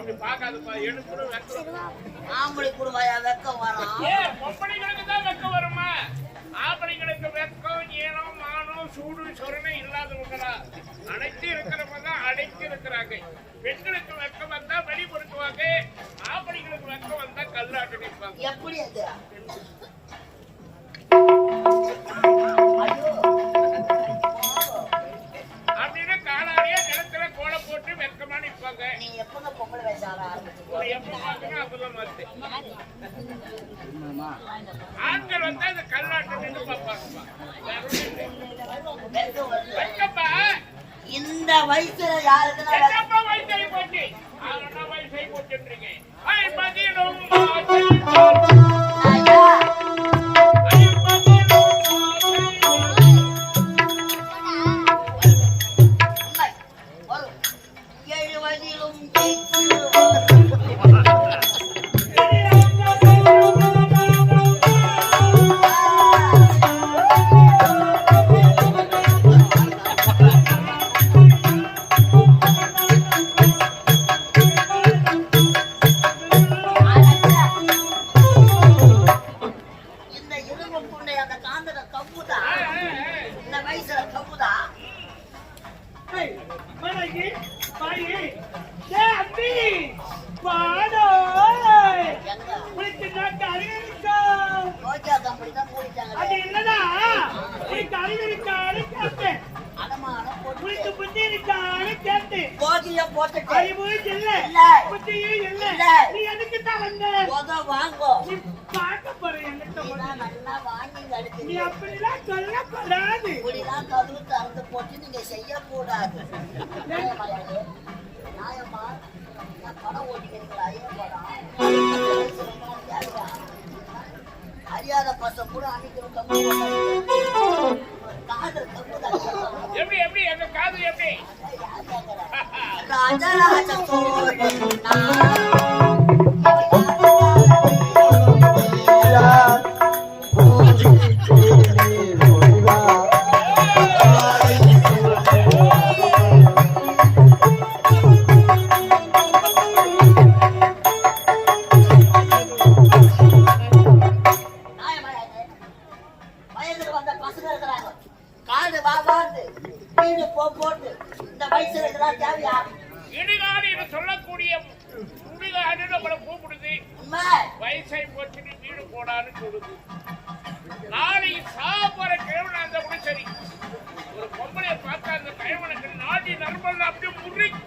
அப்படி பார்க்காதப்பா, எனக்கு கூட வெக்கம். ஆம்பளை குடுவாயா வெக்கம் வரும்? பொம்பளைங்களுக்கு தான் வெக்கம் வருமா? ஆம்பளைங்களுக்கு வெக்கம், ஈனம், மானம், சூடு சொரணை இல்லாதவங்களா? அனைத்து இருக்கிறவங்க தான் அடைத்து இருக்கிறாங்க. பெண்களுக்கு வெக்கம் வந்தா வெளிப்படுத்துவாங்க, ஆம்பளைங்களுக்கு வெக்கம் வந்தா கல்லாட்டு நிற்பாங்க. எப்படி அது? அப்படின்னா காலாரியா நிலத்துல கோலை போட்டு வெக்கமா நிற்பாங்க. நீங்க எப்பங்க பொம்பளை வயசாக எப்ப பாக்கணும் அப்பதான் மாத்து. ஆண்கள் வந்தா இந்த கல்லாட்டு நின்று பார்ப்பாங்கப்பா. வெக்கப்பா இந்த வயசுல யாருக்கு வயசாகி போச்சு, வயசாகி போச்சுன்றீங்க. நீங்க செய்யக்கூடாது. படம் ஓட்டிக்கிறீங்களா? அறியாத பசங்க கூட அன்னைக்கு ராஜராஜ சொல்லக்கூடிய கூப்பிடுது. வயசை போச்சு வீடு போடான்னு சொல்லுது. நாளை சாப்பாட கிழவன் அந்த கூட சரி, ஒரு பொம்பளைய பார்த்தா அந்த கிழவனுக்கு நாடி நர்மல் அப்படியே முறிக்க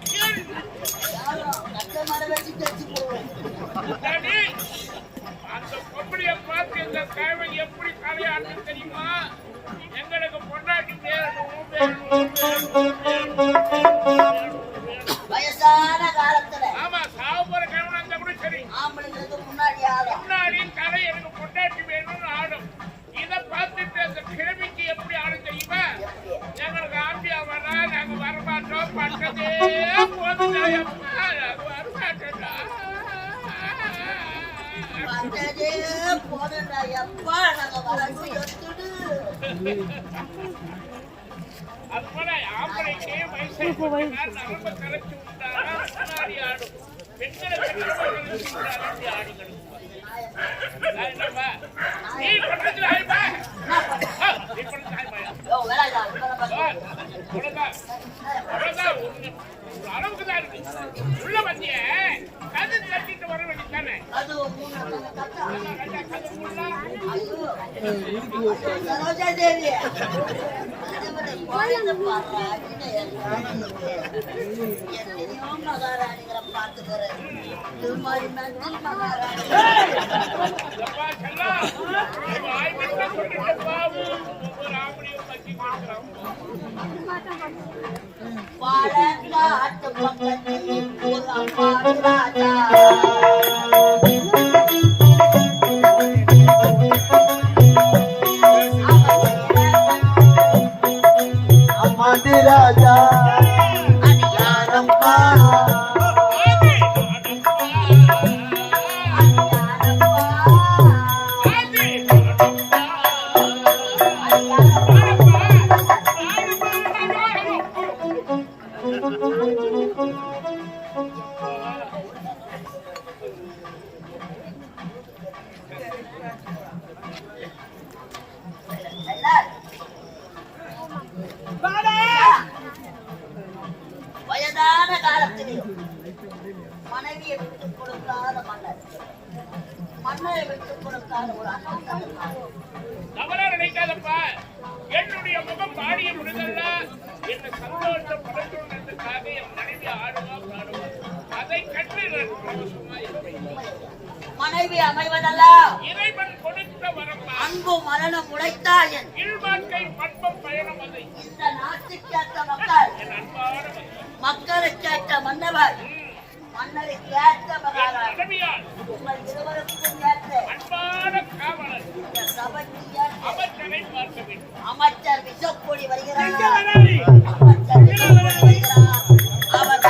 அந்த பொம்பளைய பார்த்து இந்த கிழவன் எப்படி தலையாட்டு தெரியுமா? எங்களுக்கு பொண்டாட்டி வயசான காலத்துல ஆமா சாவுற கிழவன் அந்த கூட சரி, ஆம்பளைங்களுக்கு முன்னாடி கதை எனக்கு பொண்டாட்டி வேணும்னு ஆடும். இதை பார்த்துட்டு அந்த கிழமைக்கு எப்படி ஆடும் தெரியுமா? எங்களுக்கு ஆம்பியா வரா, நாங்க வரமாட்டோம், பட்டதே போதுடா, வரமாட்டா போதுடா எப்பா, நாங்க வரணும் எடுத்துடு. அது போல ஆம்பளைக்கு வயசை நரம்ப கரைச்சி விட்டாரா முன்னாடி ஆடும். பெண்களுக்கு ஆடி கிடக்கும். நீ பண்றது ஆயிப்பா, நீ பண்றது அளவுக்கு தான் இருக்கு. உள்ள மத்திய கது தட்டிட்டு வர வேண்டியதானே? பாலக்காட்டு பக்கத்தில் ஒரு அம்மா ராஜா அம்மாடி ராஜா அதிகாரம்மா தவறா நினைக்காதப்பா. என்னுடைய முகம் பாடிய விடுதல்ல என்ன சந்தோஷப்படுத்துவதற்காக என் மனைவி ஆடுவா பாடுவா. அதை கண்டு நான் சந்தோஷமா இருப்பேன். மனைவி அமைவதல்ல இறைவன் கொடுத்த வரம்பா. அன்பு மரணம் உழைத்தால் என் வாழ்க்கை பண்பம் பயணம் அதை இந்த நாட்டுக்கேற்ற மக்கள் என் அன்பான மக்களுக்கேற்ற மன்னவர் மன்னருக்கு ஏற்ற மகாராஜ் மனைவியால் உங்கள் இருவருக்கும் ஏற்ற அன்பான காவலர் இந்த சபைக்கு ஏற்ற அமைச்சரை பார்க்க வேண்டும். அமைச்சர் விஷக்கொடி வருகிறார். அமைச்சர் விஷக்கொடி வருகிறார். அவர்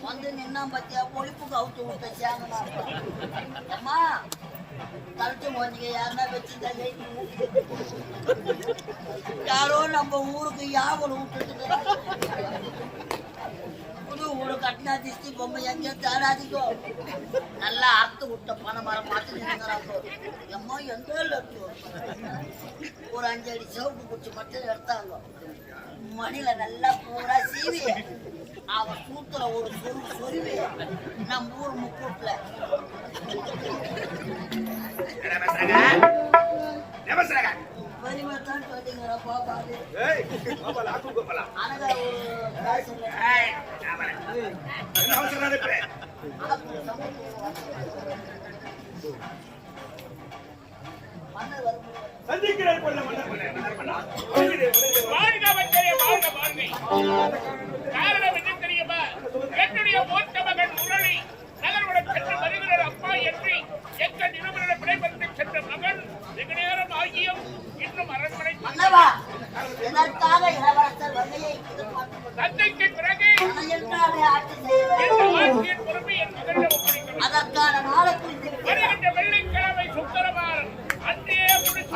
வந்து நின்னா பத்தியா பொழிப்புக்கு அவுத்து விட்ட சேங்கமா அம்மா தடுத்து மோதிக்க யாருன்னா வச்சு யாரோ நம்ம ஊருக்கு யாவல் விட்டுட்டு புது ஊரு கட்டினா திஷ்டி பொம்மை எங்கேயோ தேடாதிக்கோ நல்லா அறுத்து விட்ட பனை மரம் பார்த்து நிற்கிறாங்க. எம்மா எங்க ஒரு 5 அடி சவுக்கு குச்சி மட்டும் எடுத்தாங்க. மணில நல்லா பூரா சீவி அவன் சூத்துல ஒரு சொருவி நம்ம ஊர் முக்கூட்டுல பெரியதான் சொல்லிங்கிறா பாப்பாது அனகா வாழ்க அமைச்சரே, வாழ்க வாழ்கை. காரணம் என்ன தெரியுமா? என்னுடைய மூத்த மகன் முரளி நகர்வுடன் சென்று வருகிறார் அப்பா என்று எங்கள் நிறுவன விடைபெற்று சென்ற மகன் வெகு நேரம் ஆகியும் இன்னும் அரண்மனை மன்னவா எதற்காக இளவரசர் வகையை தந்தைக்கு பிறகு தனக்காக ஆட்சி செய்ய இந்த ஆட்சியின் பொறுமை என் மகளிடம் ஒப்படைக்கிறோம். அதற்கான நாளை குறித்து வருகின்ற வெள்ளிக்கிழமை சுக்கரவாரம் அன்றே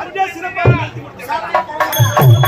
அங்கே சிறப்பாக நடத்தி முடித்தார். சபை தலைவரா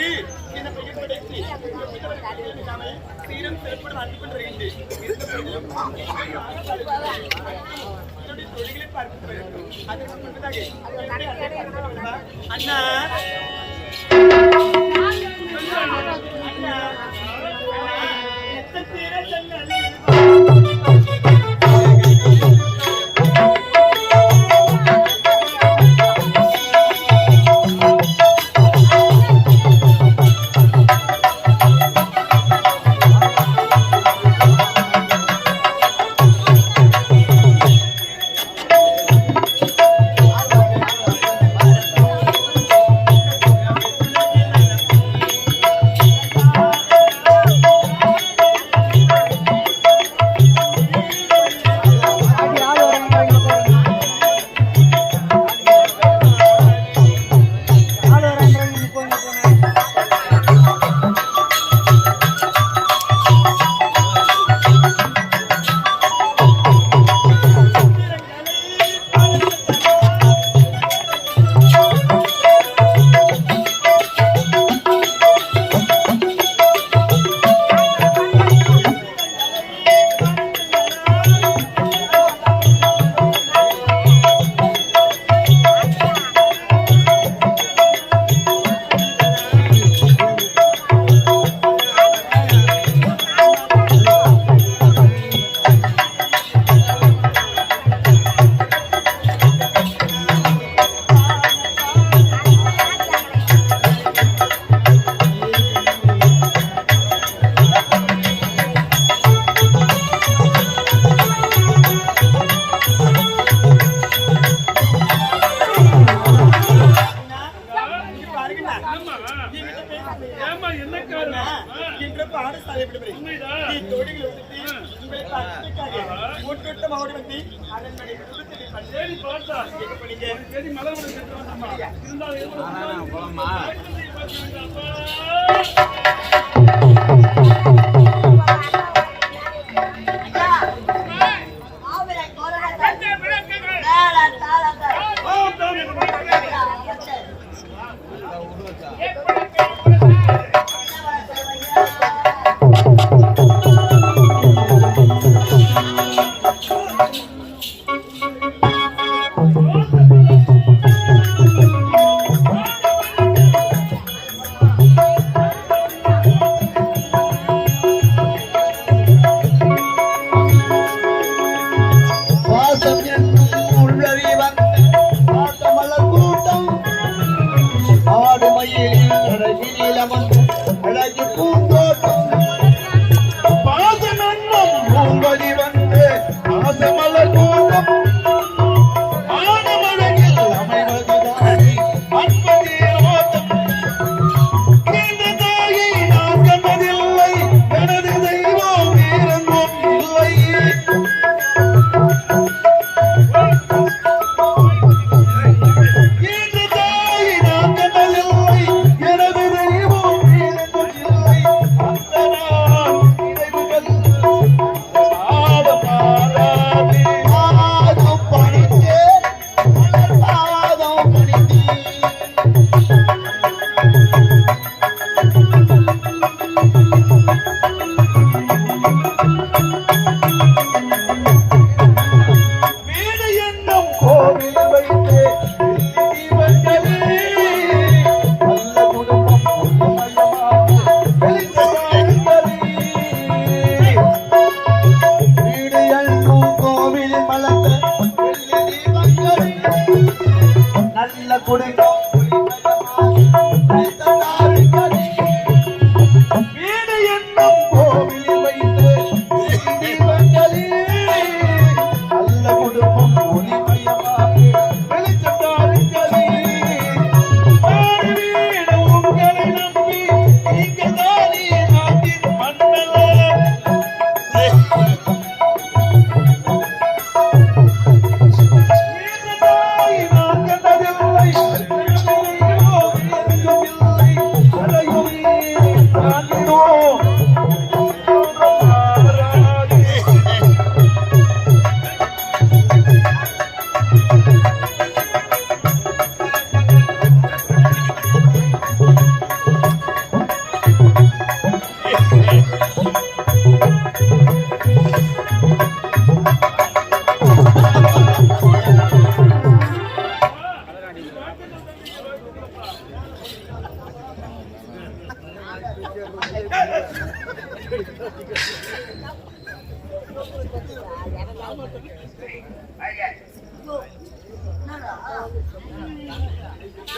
அவருக்கு இந்த பெயர் படைத்து சீரம் சிறப்பு அனுப்பி வருகின்றேன். தொழில்களை பார்த்து அதற்கு முன்பதாக அண்ணா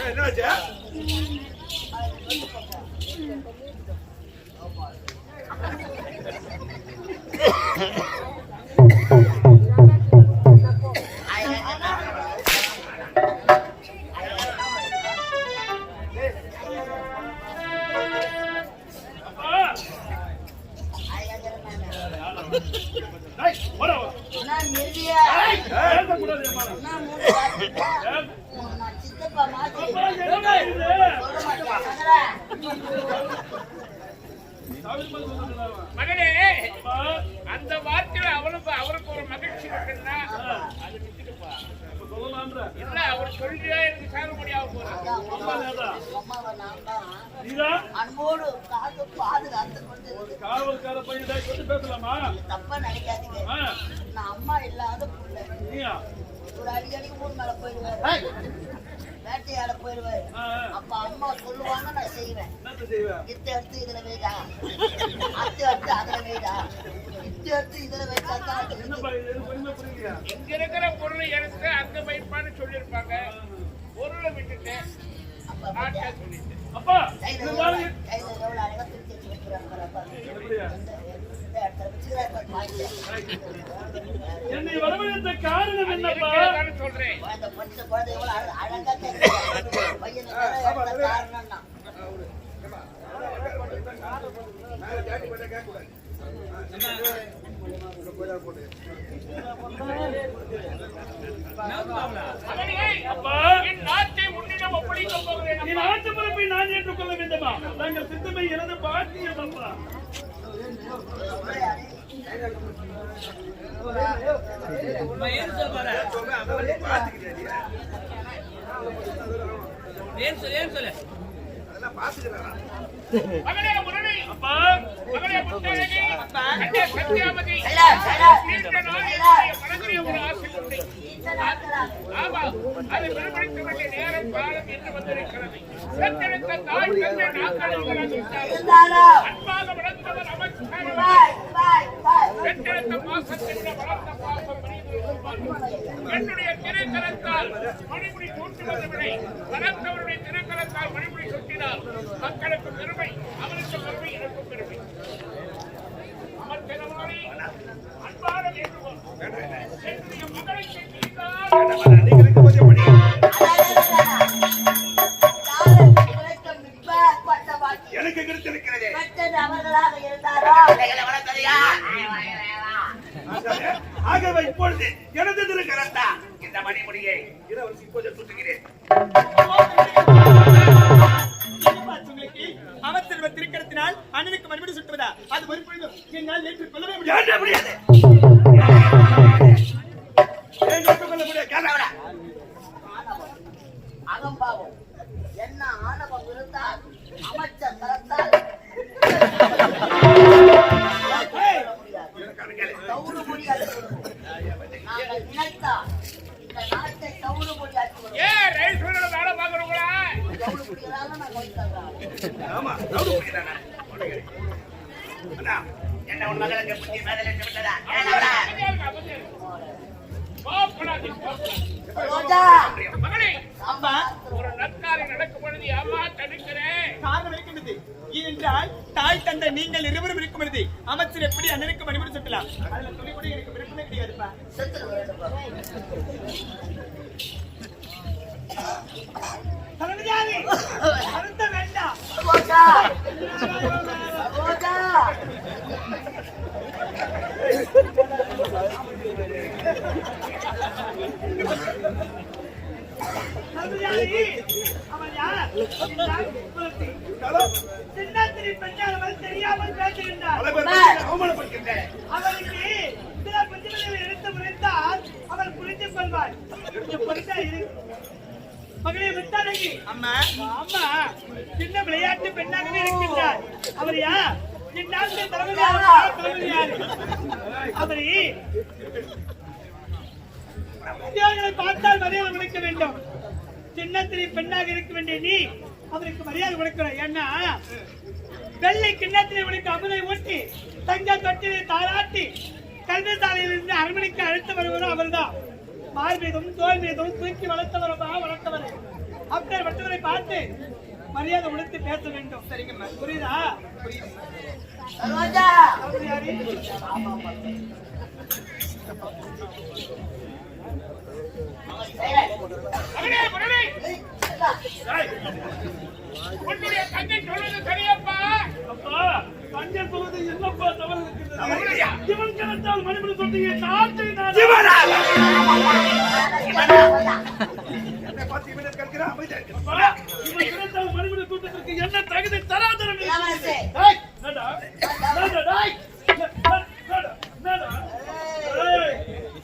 என்னாச்சு? மகனே, அந்த வார்த்தையில அவருக்கு ஒரு மகிழ்ச்சி இருக்குன்னா அது விட்டுட்டுப்பா. இல்ல அவர் சொல்லியா எனக்கு சாகுபடியாக போறாங்க. அன்போடு காத்து பாதுகாத்து கொண்டு காவல்கார பையன் பேசலாமா? தப்பா நினைக்காதீங்க. நான் அம்மா இல்லாத பிள்ளை. ஒரு அடிக்கடி ஊர் மேல போயிடுவாரு, வேட்டையாட போயிடுவாரு. அப்ப அம்மா சொல்லுவாங்க, நான் செய்வேன். இத்த எடுத்து இதுல வைடா, அத்து எடுத்து அதுல வைடா, இத்த எடுத்து இதுல வைத்தா தான் இங்க இருக்கிற பொருளை எடுத்து அங்க வைப்பான்னு சொல்லியிருப்பாங்க. பொருளை விட்டுட்டு ஆட்டா சொல்லிட்டு அப்பா கையில எவ்வளவு அழகா தூக்கி வச்சு வைக்கிறாங்க. என்னை வரவழைத்த காரணம் என்னப்பா? சொல்றேன். அந்த பச்சை குழந்தை எவ்வளவு அழகா கேட்கிறேன். பையன் காரணம்னா நாட்டை உன்னிடம் ஒப்படைக்க போகிறேன். என் ஆட்சி பொறுப்பை நான் ஏற்றுக்கொள்ள வேண்டுமா? நாங்கள் சித்தமை எனது பாக்கியம் அப்பா. மகளே முரணி, மகளே முத்தழகி, அண்ணே சத்யாவதி, நீண்ட நாள் மனதிலே ஒரு ஆசை உண்டு. ஆமா, அது வெளிப்படுத்த வேண்டிய நேரம் காலம் என்று வந்திருக்கிறது. பெற்றெடுத்த தாய் தந்தை அன்பாக வளர்ந்தவர் அமைச்சர். பெற்றெடுத்த பாசத்தின் வளர்ந்த பாசம் என்னுடைய திருக்கரத்தால் மணிமுடி சூட்டி வந்தவனை வளர்த்தவருடைய திருக்கரத்தால் மணிமுடி சுட்டினார். மக்களுக்கு பெருமை, அவருக்கு பெருமை, எனக்கும் பெருமை. அமர்த்தனமானி அன்பான வேண்டுகோள், என்னுடைய மகளை எனக்கு கிடைத்திருக்கிறது. அவர்களாக இருந்தாரோ ஆகவே இப்பொழுது எனது திருக்கரத்தா இந்த மணிமுடியை இளவரசி இப்போது சுட்டுகிறேன். அமைச்சர் திருக்கரத்தினால் அண்ணனுக்கு மறுபடி சுட்டுவதா? அது மறுபடியும் என்னால் ஏற்றுக்கொள்ளவே முடியாது. அகம்பாவம் என்ன ஆணவம் இருந்தால் அமைச்சர் தரத்தால் தௌடு மொழியாக்கி நாங்கள் நினைத்தா இந்த நாட்டை தௌடு மொழியாக்கி வேலை பார்க்கறவங்களா தௌடு மொழியால நான் வைத்தேன். ஆமா, ரவுடி புடிக்கிறானா? என்ன உன் மகளுக்கு புத்தி மேதலை விட்டதா? மகனே, அம்மா ஒரு நற்காரியம் நடக்கும் பொழுது அம்மா தடுக்கிறேன். காரணம் இருக்கின்றது. ஏனென்றால் தாய் தந்தை நீங்கள் இருவரும் இருக்கும் பொழுது அமைச்சர் எப்படி அண்ணனுக்கு மணிமுடி சுட்டலாம்? அதுல துணி கூட எனக்கு விருப்பமே கிடையாதுப்பா. தளபதியாரே, அருந்த வேண்டாம். அவன் யார்? சின்னத்திரி பெண்ணால் தெரியாமல் பேசுகின்றார். அவருக்கு சில பிரச்சனைகளை எடுத்து முறைத்தால் அவர் புரிந்து கொள்வார். மகளே முத்தானகி, அம்மா அம்மா சின்ன விளையாட்டு பெண்ணாகவே இருக்கின்றார். அவர் யார்? இந்நாட்டு தலைமையார். அவரை உத்தியோகங்களை பார்த்தால் மரியாதை கொடுக்க வேண்டும். சின்னத்திரி பெண்ணாக இருக்க வேண்டிய நீ அவருக்கு மரியாதை கொடுக்கணும். ஏன்னா வெள்ளை கிண்ணத்திலே உனக்கு அமுதை ஊட்டி தங்க தொட்டிலை தாராட்டி கல்வி சாலையிலிருந்து அரண்மனைக்கு அழைத்து வருவதும் அவர்தான். மார் மீதும் தோல் மீதும் தூக்கி வளர்த்தவரமா வளர்த்தவர். அப்படி மற்றவரை பார்த்து மரியாதை உடுத்து பேச வேண்டும். சரிங்கம்மா, புரியுதா? உன்னுடைய தங்கை சொல்வது சரியப்பா. அப்பா தங்கை சொல்வது என்னப்பா தவறு இருக்கிறது? இவன் கிடைத்தால் மணிமணி சொன்னீங்க நாட்டை மணிமணி கூட்டத்திற்கு என்ன தகுதி தராதரம்?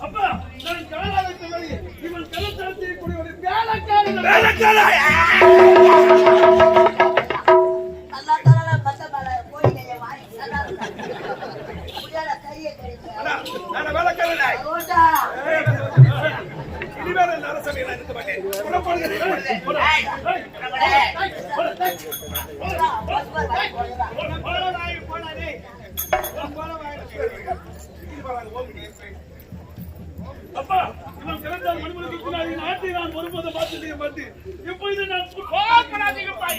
அப்பா நான் காலாளத்தை வழி இவன் கலத்தால் செய்யக்கூடிய ஒரு வேலைக்காரன். அப்பா இவன் கிடைத்தால் மணிமணி நாட்டை நான் ஒருபோதும் பார்த்து மாட்டேன். எப்பொழுது நான் கோபப்படாதீங்கப்பா.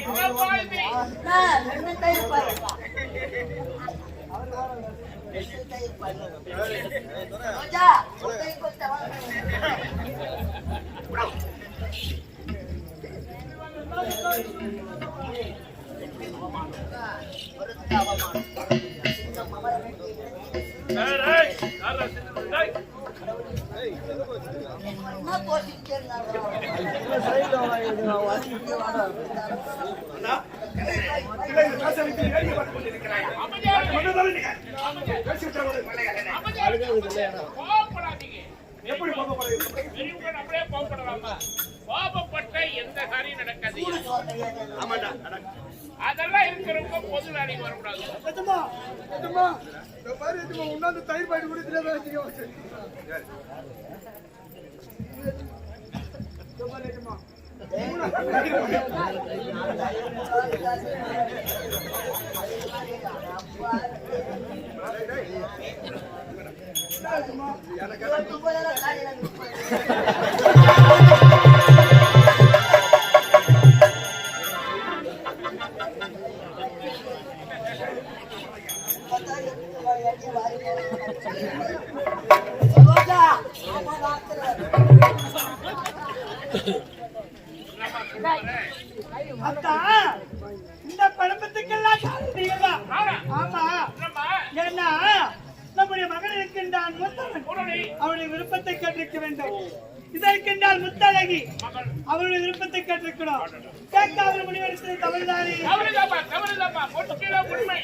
எப்படி அப்படியே கோபப்படலாமா? கோபப்பட்ட எந்த காரியம் நடக்காது. அதெல்லாம் இருக்கிறவங்க பொது வேலைக்கு வரக்கூடாது. உன்னாந்து தயிர் பாய்ட்டு கொடுத்துட்டு இந்த பழப்பத்துக்கெல்லாம் ஆமா. ஏன்னா நம்முடைய மகன் இருக்கின்றான் அவருடைய விருப்பத்தை கேட்டிருக்க வேண்டும். இதற்கென்றால் முத்தழகி அவருடைய விருப்பத்தை கேட்டிருக்கணும். கேட்காத முடிவெடுத்தது தவறுதானே? உண்மை.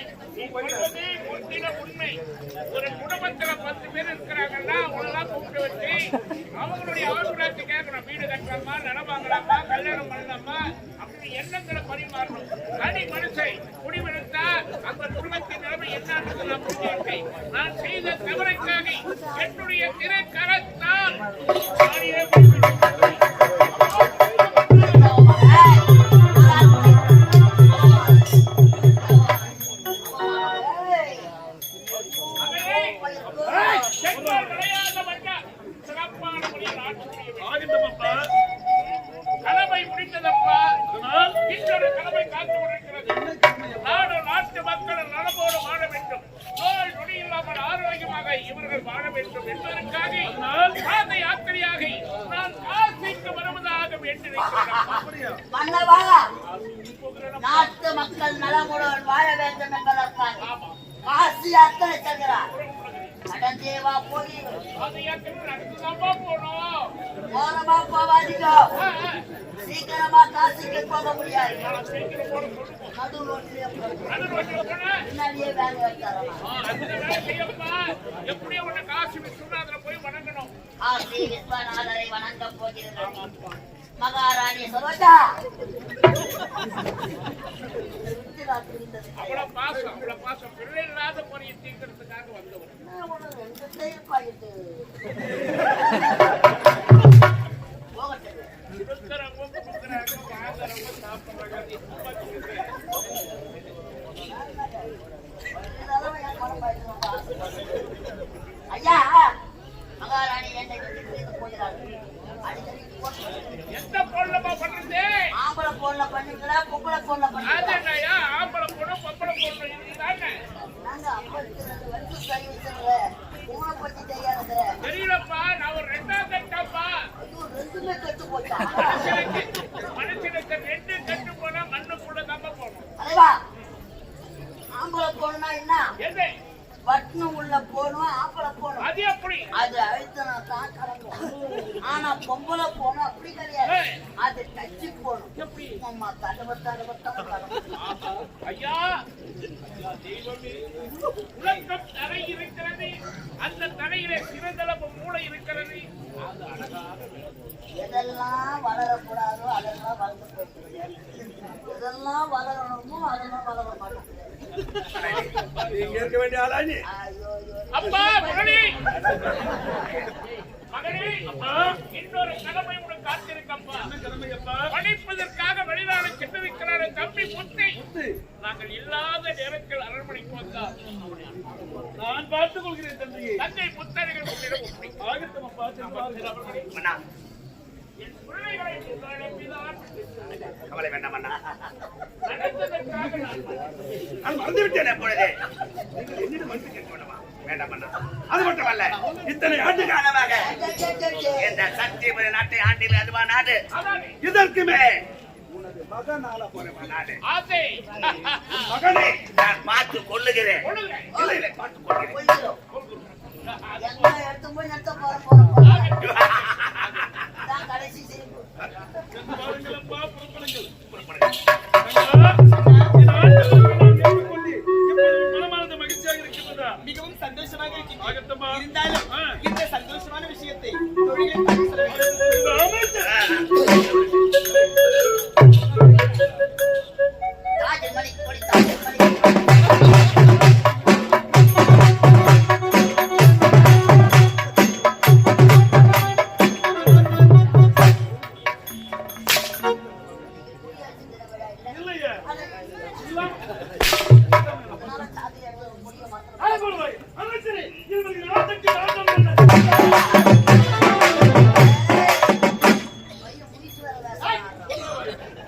ஒரு குடும்பத்துல 10 பேர் இருக்கிறாங்கன்னா அவங்களெல்லாம் கூப்பிட்டு வச்சு அவங்களுடைய ஆலோசனை கேட்கணும். வீடு கட்டலாமா, நிலம் வாங்கலாமா, கல்யாணம் பண்ணலாமா அப்படின்னு எண்ணங்களை பரிமாறணும். தனி மனுஷை முடிவெடுத்தா அந்த குடும்பத்தின் நிலைமை என்னன்னு நான் புரிஞ்சுக்கிட்டேன். நான் செய்த தவறுக்காக என்னுடைய திரைக்கரத்தால் கடமை முடிந்ததப்பா. இன்னொரு கடமை காத்து கொண்டிருக்கிறது. நாட்டு மக்கள் நலமோடு வாழ வேண்டும், நோய் நொடி இல்லாமல் ஆரோக்கியமாக இவர்கள் வாழ வேண்டும் என்பதற்காக பாத யாத்திரையாக நான் காசிக்கு வருவதாக வேண்டியிருக்கிறேன். நாட்டு மக்கள் நலமுடன் வாழ வேண்டும் என்பதற்காக காசி யாத்திரை செல்கிறார். கடந்தேவா போய் ஓரமா போவாதீங்க. சீக்கிரமா காசிக்கு போக முடியாது. நடு ரோட்டிலே முன்னாடியே வேலை வைத்தாரலாம். எப்படியோ உன்னை காசி விஸ்வநாதரை போய் வணங்கணும். காசி விஸ்வநாதரை வணங்க போகிறேன். மகாராணி சரோஜா அவ்வளவு பாசம் பிள்ளை இல்லாத பொறியை தீர்க்கிறதுக்காக வந்தவர். இருக்கிறவங்க சாப்பிடுறாங்க. என்ன எது பட்டணம் உள்ள போகணும் ஆப்பள போகணும் அது எப்படி அது அழுத்தினா தான் கலக்கும் ஆனா பொம்பளை போகணும் அப்படி கிடையாது அது டச்சு போகணும் எப்படி அம்மா தடவ ஐயா தெய்வமே உலகம் தலை இருக்கிறது அந்த தலையிலே சிறந்தளவு மூளை இருக்கிறது அது அழகாக எதெல்லாம் வளரக்கூடாதோ அதெல்லாம் வளர்ந்து போயிட்டு எதெல்லாம் வளரணுமோ அதெல்லாம் வளர மாட்டோம் இருக்க வேண்டிய ஆளாஜி அப்பா மகனே மகனே இன்னொரு கடமை உனக்கு காத்திருக்கப்பா படிப்பதற்காக வெளிநாடு சென்றிருக்கிறார் தம்பி முத்தை நாங்கள் இல்லாத நேரத்தில் அரண்மனைக்கு வந்தார் நான் பார்த்துக் கொள்கிறேன் தந்தையே தந்தை புத்தர்கள் உன்னிடம் ஆகட்டும் அப்பா என் பிள்ளைகளை அனுப்பினார் கவலை வேண்டாம் அண்ணா நடந்ததற்காக நான் மறந்து விட்டேன் எப்பொழுதே நீங்கள் என்னிடம் மன்னிப்பு கேட்க வேண்டாமா வேண்டாம் அண்ணா அது மட்டுமல்ல இத்தனை ஆண்டு காலமாக இந்த சத்தியபுரி நாட்டை ஆண்டில் அதுவா நாடு இதற்குமே உனது மகன் ஆள போறவன் நாடு ஆசை மகனை நான் பார்த்து கொள்ளுகிறேன் இல்லை இல்லை பார்த்து கொள்கிறேன் எடுத்து போய் நடத்த போறோம் கடைசி சிரிப்பு பாருங்களப்பா புறப்படுங்கள் மனமானது மகிழ்ச்சியாக இருக்கின்றதா மிகவும் சந்தோஷமாக இருக்கின்றேன் ஆகட்டமா இருந்தாலும் இந்த சந்தோஷமான விஷயத்தை தொழிலில் பங்கு செல்ல ராஜமணி கொடி ராஜமணி இல்லையே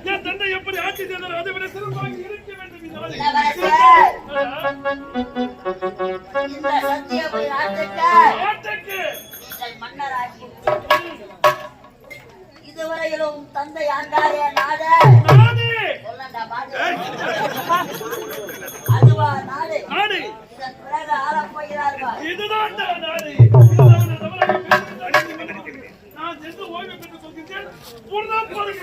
என் தந்தை எப்படி ஆட்சி செய்தார் அதை விட சிறப்பாக இருக்க வேண்டும் இந்த இந்த சத்தியபுரி நாட்டுக்கு நீங்கள் மன்னராகி இதுவரையிலும் தந்தை ஆண்டாய நாடு சொல்லண்டா பாடு அதுவா நாடு நாடு இதன் பிறகு ஆளப் போகிறார்கள் இதுதான் நாடு நான் சென்று ஓய்வு பெற்று சொல்கிறேன் உன்னால் போதும்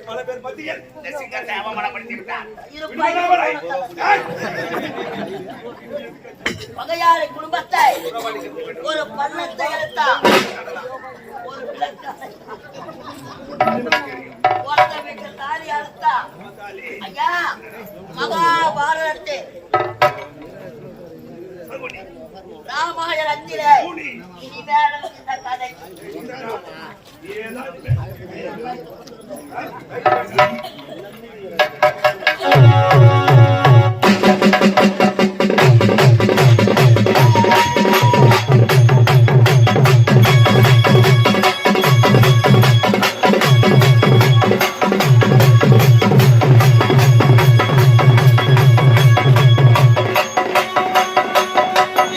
பல பேர் மத்தியில் இந்த சிங்கத்தை அவமானப்படுத்தி விட்டார் பகையாளி குடும்பத்தை ஒரு பள்ளத்தை எடுத்தார் ஒரு ஒருத்த வீட்டு தாலி அறுத்தா ஐயா மகாபாரதத்தில் ராமாயணத்திலே இனிமேலும் இந்த கதை